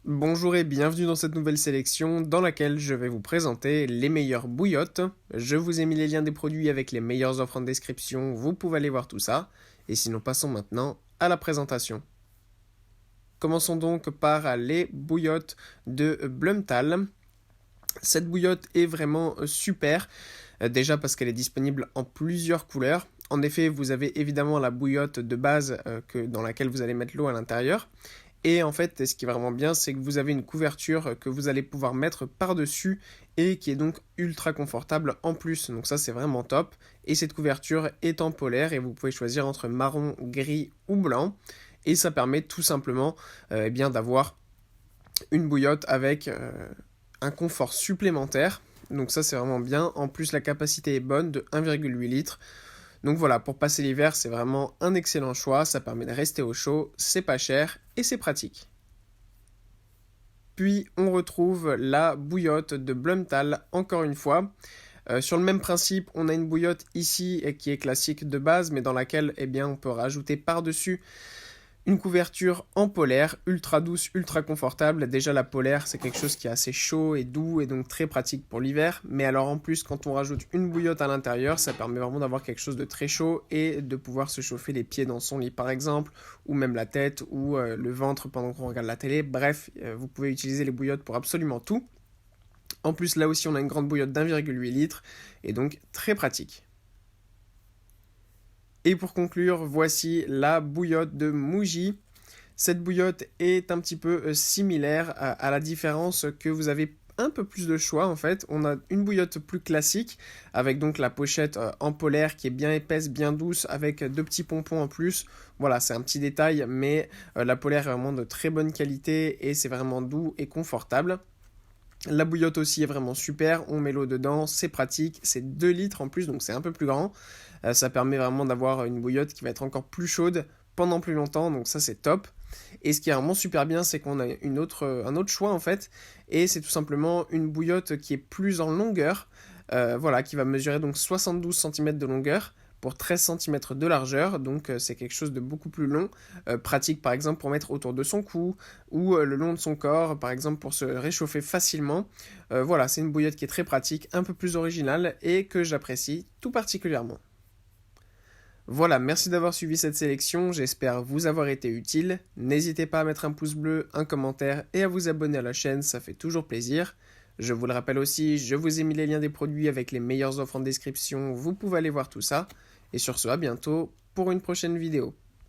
Bonjour et bienvenue dans cette nouvelle sélection dans laquelle je vais vous présenter les meilleures bouillottes. Je vous ai mis les liens des produits avec les meilleures offres en description, vous pouvez aller voir tout ça. Et sinon passons maintenant à la présentation. Commençons donc par les bouillottes de Blumthal. Cette bouillotte est vraiment super, déjà parce qu'elle est disponible en plusieurs couleurs. En effet, vous avez évidemment la bouillotte de base dans laquelle vous allez mettre l'eau à l'intérieur. Et en fait, ce qui est vraiment bien, c'est que vous avez une couverture que vous allez pouvoir mettre par-dessus et qui est donc ultra confortable en plus. Donc ça, c'est vraiment top. Et cette couverture est en polaire et vous pouvez choisir entre marron, gris ou blanc. Et ça permet tout simplement d'avoir une bouillotte avec un confort supplémentaire. Donc ça, c'est vraiment bien. En plus, la capacité est bonne de 1,8 litres. Donc voilà, pour passer l'hiver, c'est vraiment un excellent choix, ça permet de rester au chaud, c'est pas cher et c'est pratique. Puis on retrouve la bouillotte de Blumthal, encore une fois. Sur le même principe, on a une bouillotte ici qui est classique de base, mais dans laquelle on peut rajouter par-dessus une couverture en polaire, ultra douce, ultra confortable. Déjà la polaire, c'est quelque chose qui est assez chaud et doux et donc très pratique pour l'hiver. Mais alors en plus, quand on rajoute une bouillotte à l'intérieur, ça permet vraiment d'avoir quelque chose de très chaud et de pouvoir se chauffer les pieds dans son lit par exemple, ou même la tête ou le ventre pendant qu'on regarde la télé. Bref, vous pouvez utiliser les bouillottes pour absolument tout. En plus, là aussi, on a une grande bouillotte d'1,8 litre et donc très pratique. Et pour conclure, voici la bouillotte de Muji. Cette bouillotte est un petit peu similaire à la différence que vous avez un peu plus de choix en fait. On a une bouillotte plus classique avec donc la pochette en polaire qui est bien épaisse, bien douce avec deux petits pompons en plus. Voilà, c'est un petit détail mais la polaire est vraiment de très bonne qualité et c'est vraiment doux et confortable. La bouillotte aussi est vraiment super, on met l'eau dedans, c'est pratique, c'est 2 litres en plus donc c'est un peu plus grand. Ça permet vraiment d'avoir une bouillotte qui va être encore plus chaude pendant plus longtemps, donc ça c'est top. Et ce qui est vraiment super bien, c'est qu'on a un autre choix en fait, et c'est tout simplement une bouillotte qui est plus en longueur, voilà, qui va mesurer donc 72 cm de longueur pour 13 cm de largeur, donc c'est quelque chose de beaucoup plus long, pratique par exemple pour mettre autour de son cou ou le long de son corps, par exemple pour se réchauffer facilement. Voilà, c'est une bouillotte qui est très pratique, un peu plus originale et que j'apprécie tout particulièrement. Voilà, merci d'avoir suivi cette sélection, j'espère vous avoir été utile. N'hésitez pas à mettre un pouce bleu, un commentaire et à vous abonner à la chaîne, ça fait toujours plaisir. Je vous le rappelle aussi, je vous ai mis les liens des produits avec les meilleures offres en description, vous pouvez aller voir tout ça. Et sur ce, à bientôt pour une prochaine vidéo.